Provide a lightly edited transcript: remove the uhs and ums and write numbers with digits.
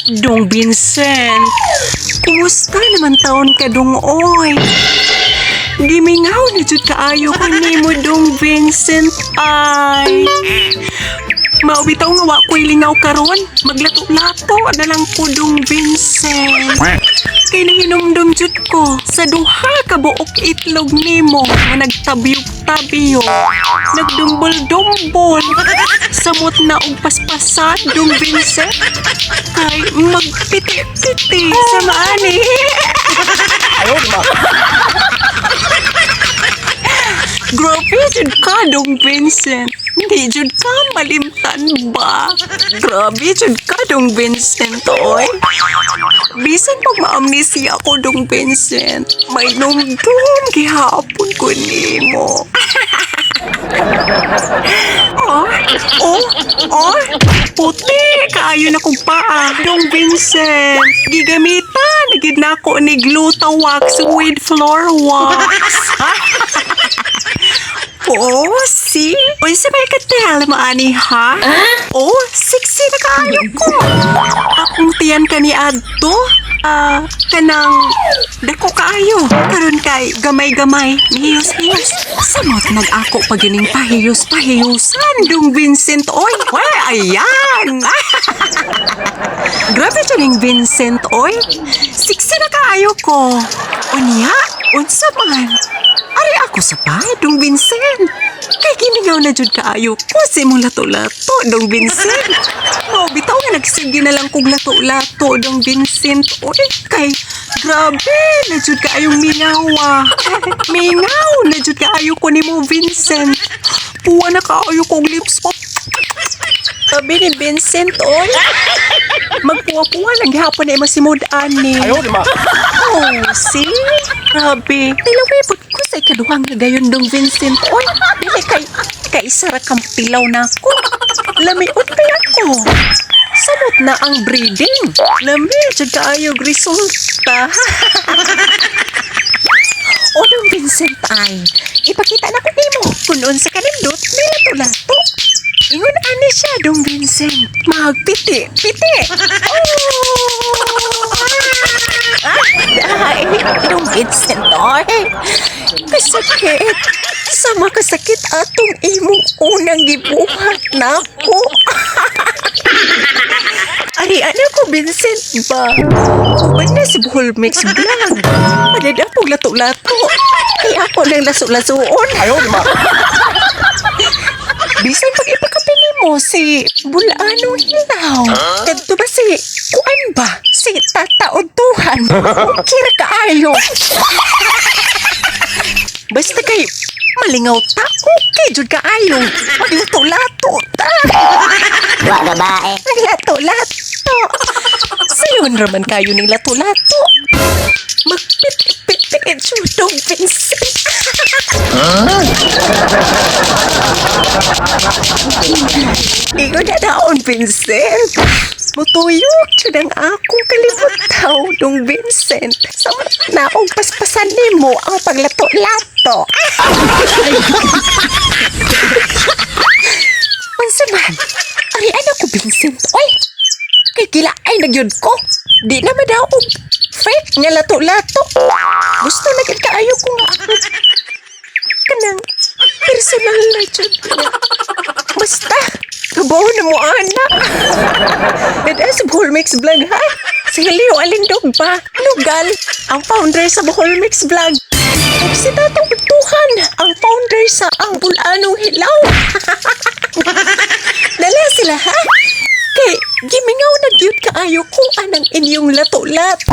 Dong Vincent, kumusta naman taon ka dong oy? Gimingaw na jud kaayo ko nimo dong Vincent ay. Maubitaw nga wa ko'y lingaw karon, maglato-lato na lang ko dong Vincent. Kay nahinomdom jud ko sa duha ka buok itlog nimo nga nagtabiyog-tabiyo, nagdumbol-dumbol, samot na og paspasan dong Vincent. Kay magpiti-piti sa maani. Ayaw, di ba? Grabe jud ka dong Vincent. Hindi jud ka malimtan ba? Grabe jud ka dong Vincent oy. Bisan pag ma-amnesia ako dong Vincent, may numdum gihapon ko nimo. Puti kaayo na kong paa dong Vincent. Gigamitan na gid nako ni Glutawax with floor wax. Oh, see? Uy, sa may katel, maani, ha? Oh, sexy na kaayo ko. Akong tiyan ka ni Adto. Kanang dako kaayo. Karon kay gamay-gamay, hiyos-hiyos. Samot nag-ako pagining pahiyos-pahiyusan, dong Vincent. Oy, ayan. Grabe dyan Vincent, oy. Sexy na kaayo ko. Unya, unsa man. Ari ako sa pa, dong Vincent. Kay gimingaw na jud kaayo ko si mong lato-lato, dong Vincent. Bitaw nga nagsige na lang kog lato-lato, dong Vincent. Oy, kay grabe na jud kaayong mingawa. Mingaw na jud kaayo ko nimo Vincent. Puwa na kaayo kog lips pa. Sabi ni Vincent, oy. Magpuwa-puwa lang gihapon na masimod ani. Ayaw, di ba? Oh, see? Grabe. Tilawipot ko sa ikaduhang gayon dong Vincent. Oy, dili kay isara kang pilaw na ako. Lamiot pa ako. Samot na ang breeding. Lami, dyan kaayog resulta. O dong Vincent ay, ipakita na ko nimo kung noon sa kanindot, may lato-lato. Ingon ani siya, dong Vincent. Magpiti. Ay, dong Vincent, oy. Kasakit. Sama kasakit atong imong unang gibuhat na ako. Ari, ko, Vincent ba? Uban na si Buhol Mix Vlog. Padada pong lato-lato. Kaya ako nang laso-lasoon. Ayaw, di ba? Bisan pag ipakapin mo si Bulano Hilaw. Kadto ba si kuan ba? Si Tataoduhan. Kira kaayo. Basta kay malingaw ta. Okay, jud kaayo. Maglato-lato ta. Wa babae. Maglato-lato. Sayon raman kayo ning lato-lato. Magpit-pit judong Vincent. Igo na daon, Vincent. Mutuyok jud ang akong kalibutaw, dong Vincent. Samot na og paspasan nimo ang paglato-lato. Unsa man? Ari ano ko, Vincent? Oy, kay kila ay nagyud ko. Di na madaog fake nga lato-lato. Gusto na gid kaayo ko nga ako. Kanang personal na jud niya. Basta, kabaw na mo, anak. Dada sa Bohol Mix Vlog, ha? Si Leo Alindog ba? Lugal, ang founder sa Bohol Mix Vlog. At si Tatong Tuhan, ang founder sa Ang Bulanong Hilaw. Dala sila, ha? Kay, gimingaw na cute kaayo kung anang inyong lato-lato.